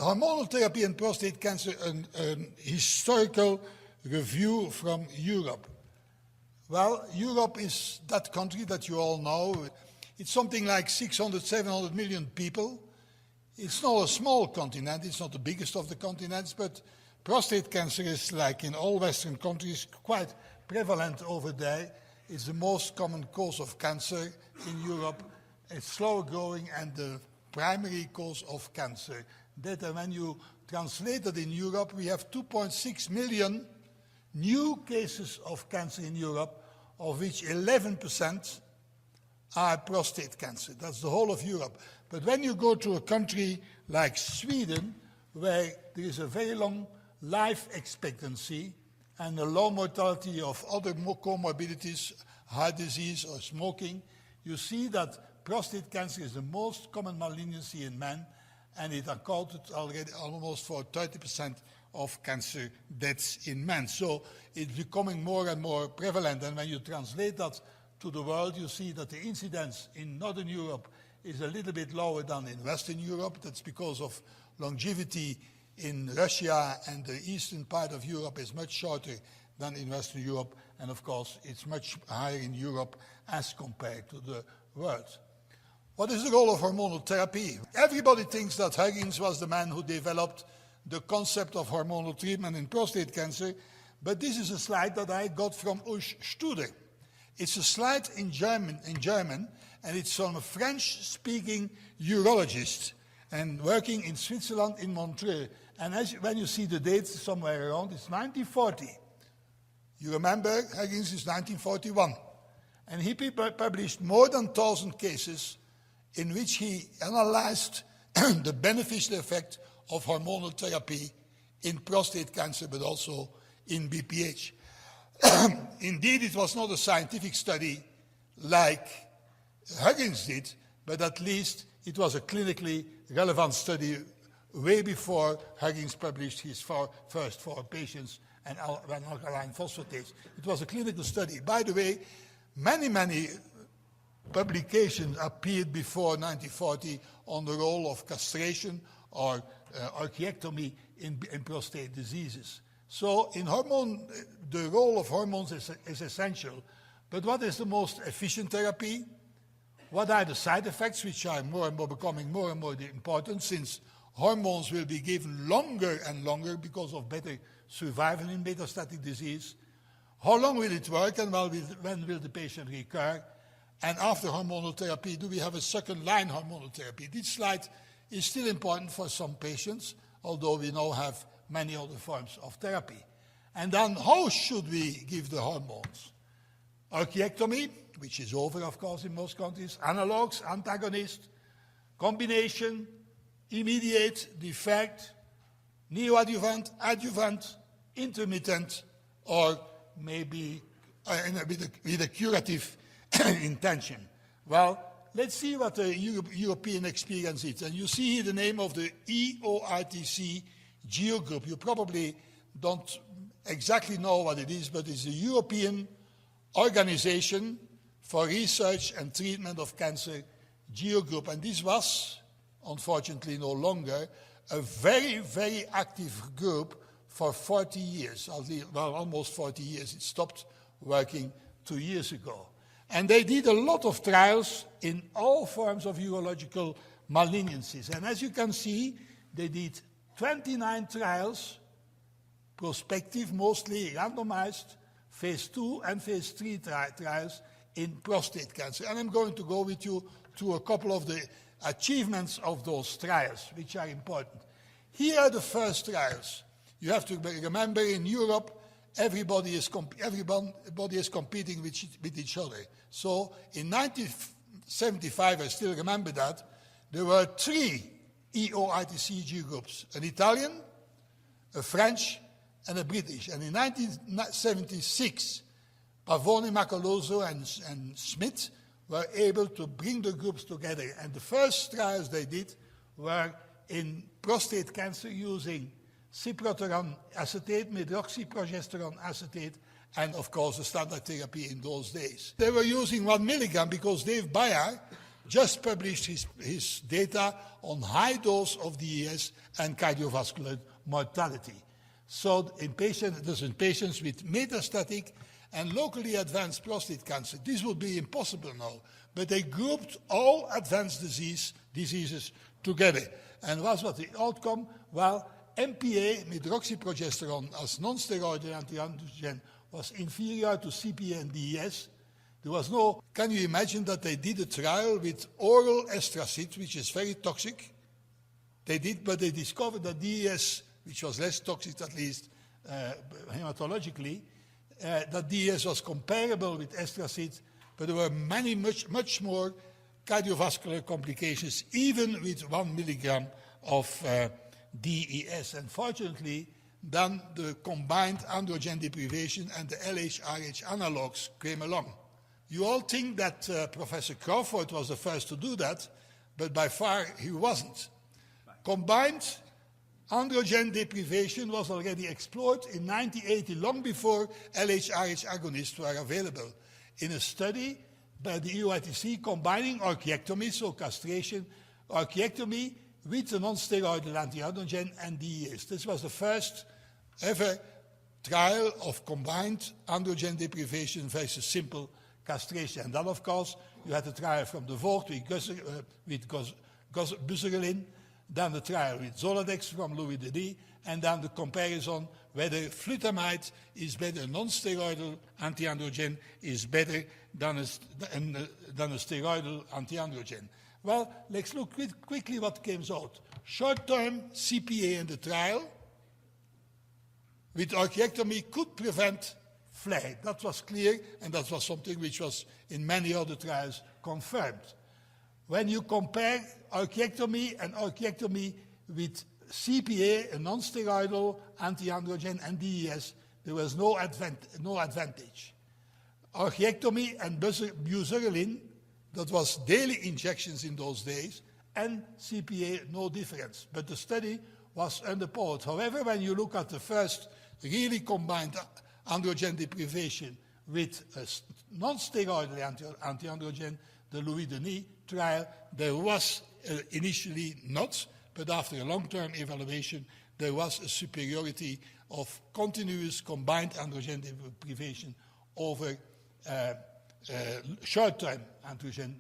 hormonal therapy and prostate cancer, a historical review from Europe. Well, Europe is that country that you all know. It's something like 600, 700 million people. It's not a small continent, it's not the biggest of the continents, but prostate cancer is, like in all Western countries, quite prevalent over there. It's the most common cause of cancer in Europe. It's slow growing and the primary cause of cancer. That when you translate it in Europe, we have 2.6 million new cases of cancer in Europe, of which 11% are prostate cancer. That's the whole of Europe. But when you go to a country like Sweden, where there is a very long life expectancy and a low mortality of other comorbidities, heart disease or smoking, you see that prostate cancer is the most common malignancy in men, and it accounted already almost for 30% of cancer deaths in men. So it's becoming more and more prevalent, and when you translate that to the world, you see that the incidence in Northern Europe is a little bit lower than in Western Europe. That's because of longevity in Russia, and the eastern part of Europe is much shorter than in Western Europe, and of course it's much higher in Europe as compared to the world. What is the role of hormonal therapy? Everybody thinks that Huggins was the man who developed the concept of hormonal treatment in prostate cancer, but this is a slide that I got from Urs Studer. It's a slide in German, and it's from a French-speaking urologist and working in Switzerland, in Montreux. And when you see the dates somewhere around, it's 1940. You remember, Huggins is 1941. And he published more than 1,000 cases in which he analyzed the beneficial effect of hormonal therapy in prostate cancer, but also in BPH. Indeed, it was not a scientific study like Huggins did, but at least it was a clinically relevant study way before Huggins published his first 4 patients and alkaline phosphatase. It was a clinical study. By the way, many publications appeared before 1940 on the role of castration or orchiectomy in prostate diseases. So in hormone, the role of hormones is essential. But what is the most efficient therapy? What are the side effects, which are more and more becoming more and more important, since hormones will be given longer and longer because of better survival in metastatic disease? How long will it work, and when will the patient recur? And after hormonal therapy, do we have a second-line hormonal therapy? This slide is still important for some patients, although we now have many other forms of therapy. And then how should we give the hormones? Orchiectomy, which is over, of course, in most countries, analogues, antagonists, combination, immediate, defect, neoadjuvant, adjuvant, intermittent, or maybe with a curative intention. Well, let's see what the European experience is. And you see here the name of the EORTC GEO group. You probably don't exactly know what it is, but it's a European Organization for Research and Treatment of Cancer GEO group. And this was, unfortunately, no longer a very active group for 40 years, well, almost 40 years. It stopped working 2 years ago. And they did a lot of trials in all forms of urological malignancies. And as you can see, they did 29 trials, prospective, mostly randomized, phase 2 and phase 3 trials in prostate cancer. And I'm going to go with you to a couple of the achievements of those trials, which are important. Here are the first trials. You have to remember, in Europe, everybody is competing with each other. So in 1975, I still remember that, there were 3 EORTC groups, an Italian, a French, and a British. And in 1976, Pavone, Macaloso, and Smith were able to bring the groups together. And the first trials they did were in prostate cancer using cyproteron acetate, medroxyprogesterone acetate, and of course the standard therapy in those days. They were using 1 milligram because Dave Bayer just published his data on high dose of DES and cardiovascular mortality. So in patients with metastatic and locally advanced prostate cancer, this would be impossible now. But they grouped all advanced diseases together. And what was the outcome? Well, MPA, medroxyprogesterone, as non-steroidal anti-androgen, was inferior to CPA and DES. There was no, can you imagine that they did a trial with oral estracid, which is very toxic? They did, but they discovered that DES, which was less toxic at least hematologically, that DES was comparable with estracid, but there were much more cardiovascular complications, even with 1 milligram of DES. And fortunately, then the combined androgen deprivation and the LH-RH analogs came along. You all think that Professor Crawford was the first to do that, but by far he wasn't. Combined androgen deprivation was already explored in 1980, long before LH-RH agonists were available, in a study by the EUITC combining orchiectomy, so castration, orchiectomy with a non-steroidal anti-androgen and DES. This was the first ever trial of combined androgen deprivation versus simple castration. And then, of course, you had the trial from the Vogt with buserelin, then the trial with Zoladex from Louis Denis, and then the comparison whether flutamide is better, non-steroidal anti-androgen is better than a steroidal anti-androgen. Well, let's look quickly what came out. Short-term CPA in the trial with orchiectomy could prevent flare. That was clear, and that was something which was in many other trials confirmed. When you compare orchiectomy and orchiectomy with CPA, a non-steroidal anti-androgen, and DES, there was no advantage. Orchiectomy and buserelin, that was daily injections in those days, and CPA, no difference. But the study was underpowered. However, when you look at the first really combined androgen deprivation with a non-steroidal anti-androgen, the Louis Denis trial, there was initially not, but after a long-term evaluation, there was a superiority of continuous combined androgen deprivation over short-term androgen,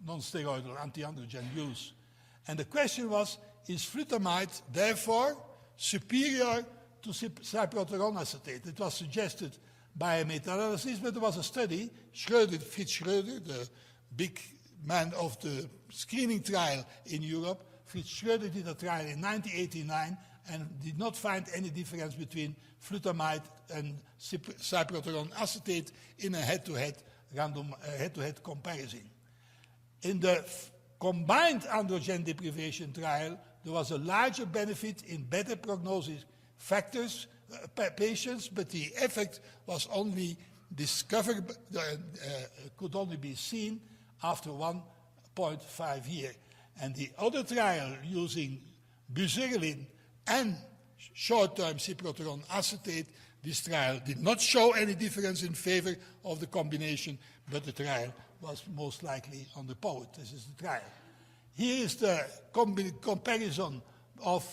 non-steroidal anti-androgen use. And the question was, is flutamide therefore superior to cyproteron acetate? It was suggested by a meta-analysis, but there was a study, Fritz Schröder, the big man of the screening trial in Europe. Fritz Schröder did a trial in 1989 and did not find any difference between flutamide and cyproteron acetate in a head-to-head comparison. In the combined androgen deprivation trial, there was a larger benefit in better prognosis factors patients, but the effect was only discovered, could only be seen after 1.5 years. And the other trial using buserelin and short-term cyproteron acetate, this trial did not show any difference in favor of the combination, but the trial was most likely underpowered. This is the trial. Here is the comparison of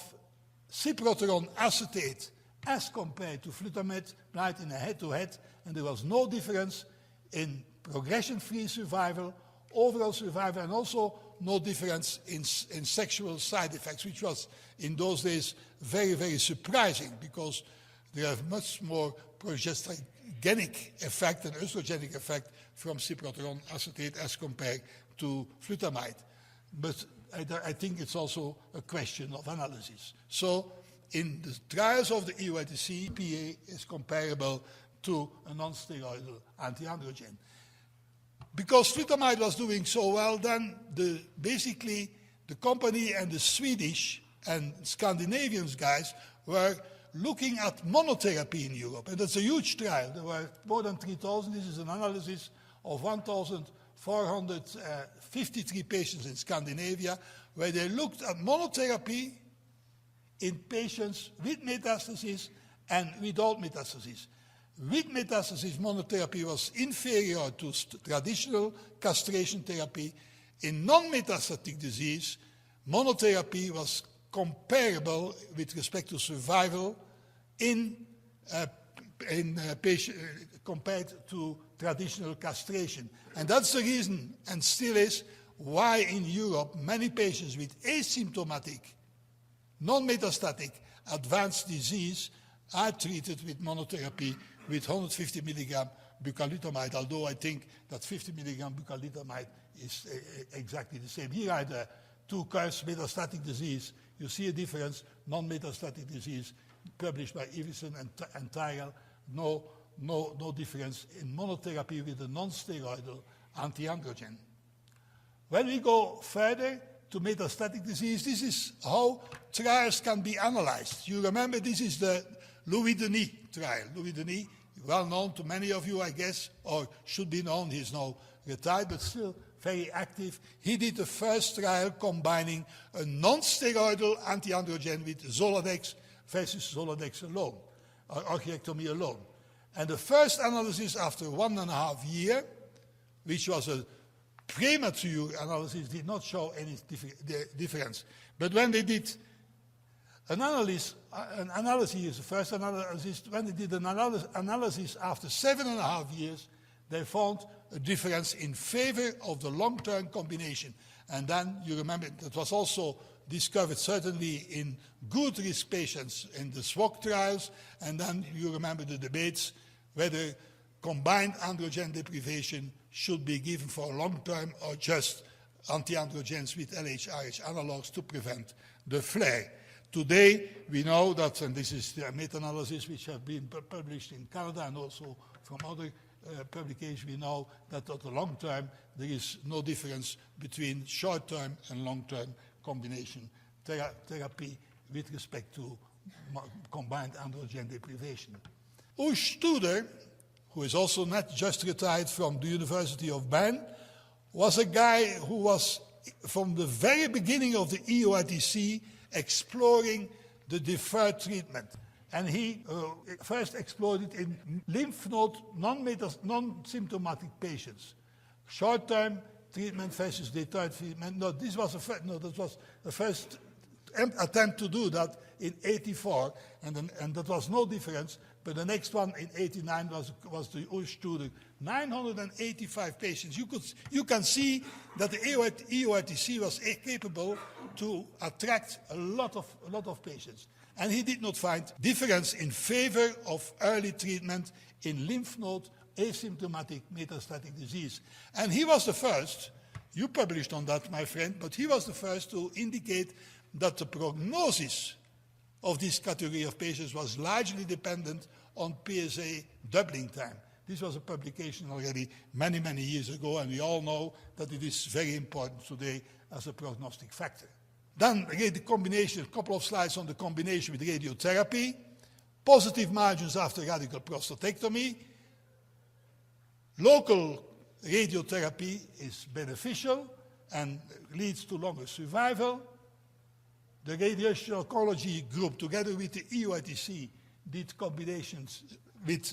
cyproteron acetate as compared to flutamide, right, in a head-to-head, and there was no difference in progression-free survival, overall survival, and also no difference in sexual side effects, which was in those days very, very surprising, because there are much more progesterogenic effect and oestrogenic effect from cyproteron acetate as compared to flutamide. But I think it's also a question of analysis. So in the trials of the EUITC, PA is comparable to a non-steroidal anti-androgen. Because flutamide was doing so well, then basically the company and the Swedish and Scandinavian guys were looking at monotherapy in Europe. And that's a huge trial. There were more than 3,000. This is an analysis of 1,453 patients in Scandinavia, where they looked at monotherapy in patients with metastasis and without metastasis. with metastasis, monotherapy was inferior to traditional castration therapy. In non-metastatic disease, monotherapy was comparable with respect to survival compared to traditional castration. And that's the reason, and still is, why in Europe many patients with asymptomatic, non-metastatic advanced disease are treated with monotherapy with 150 milligram bucrolitamide, although I think that 50 milligram bucrolitamide is exactly the same. Here are the two curves, metastatic disease. You see a difference, non-metastatic disease, published by Iverson and Tyrell. No difference in monotherapy with a non-steroidal anti-androgen. When we go further to metastatic disease, this is how trials can be analyzed. You remember this is the Louis Denis trial. Louis Denis, well known to many of you, I guess, or should be known. He's now retired, but still very active. He did the first trial combining a non-steroidal anti-androgen with Zoladex versus Zoladex alone, or orchiectomy alone. And the first analysis after 1.5 years, which was a premature analysis, did not show any difference. But when they did an analysis, the first analysis, when they did an analysis after 7.5 years, they found a difference in favor of the long-term combination. And then you remember that was also discovered certainly in good risk patients in the SWOG trials, and then you remember the debates whether combined androgen deprivation should be given for a long term or just anti-androgens with LH-RH analogs to prevent the flare. Today we know that, and this is the meta-analysis which have been published in Canada and also from other publications, we know that at the long term there is no difference between short-term and long-term combination therapy with respect to combined androgen deprivation. Urs Studer, who is also not just retired from the University of Bern, was a guy who was from the very beginning of the EOITC exploring the deferred treatment. And he first explored it in lymph node non-symptomatic patients. Short-term treatment versus deferred treatment. No, that was the first attempt to do that in 1984, and that was no difference. But the next one in 1989 was the Urs Studer. 985 patients. You can see that the EOITC was capable to attract a lot of patients. And he did not find difference in favor of early treatment in lymph node asymptomatic metastatic disease. And he was the first, you published on that, my friend, but he was the first to indicate that the prognosis of this category of patients was largely dependent on PSA doubling time. This was a publication already many, many years ago, and we all know that it is very important today as a prognostic factor. Then the combination, a couple of slides on the combination with radiotherapy, positive margins after radical prostatectomy. Local radiotherapy is beneficial and leads to longer survival. The radiation oncology group, together with the EOITC, did combinations with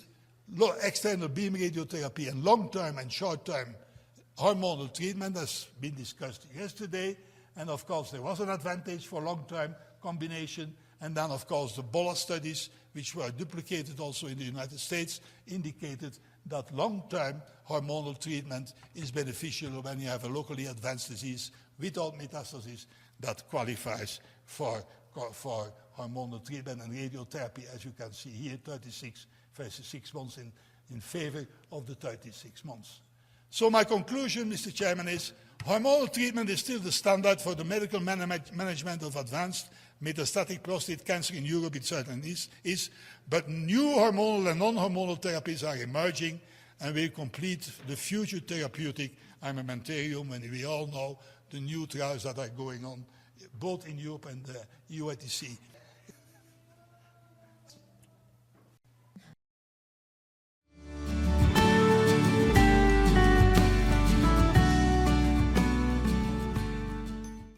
external beam radiotherapy and long-term and short-term hormonal treatment, as been discussed yesterday. And of course, there was an advantage for long-term combination. And then, of course, the BOLA studies, which were duplicated also in the United States, indicated that long-term hormonal treatment is beneficial when you have a locally advanced disease without metastasis that qualifies for hormonal treatment and radiotherapy, as you can see here, 36 versus 6 months in favor of the 36 months. So my conclusion, Mr. Chairman, is hormonal treatment is still the standard for the medical management of advanced metastatic prostate cancer in Europe. It certainly is, but new hormonal and non-hormonal therapies are emerging and will complete the future therapeutic armamentarium, and we all know the new trials that are going on both in Europe and the EOITC.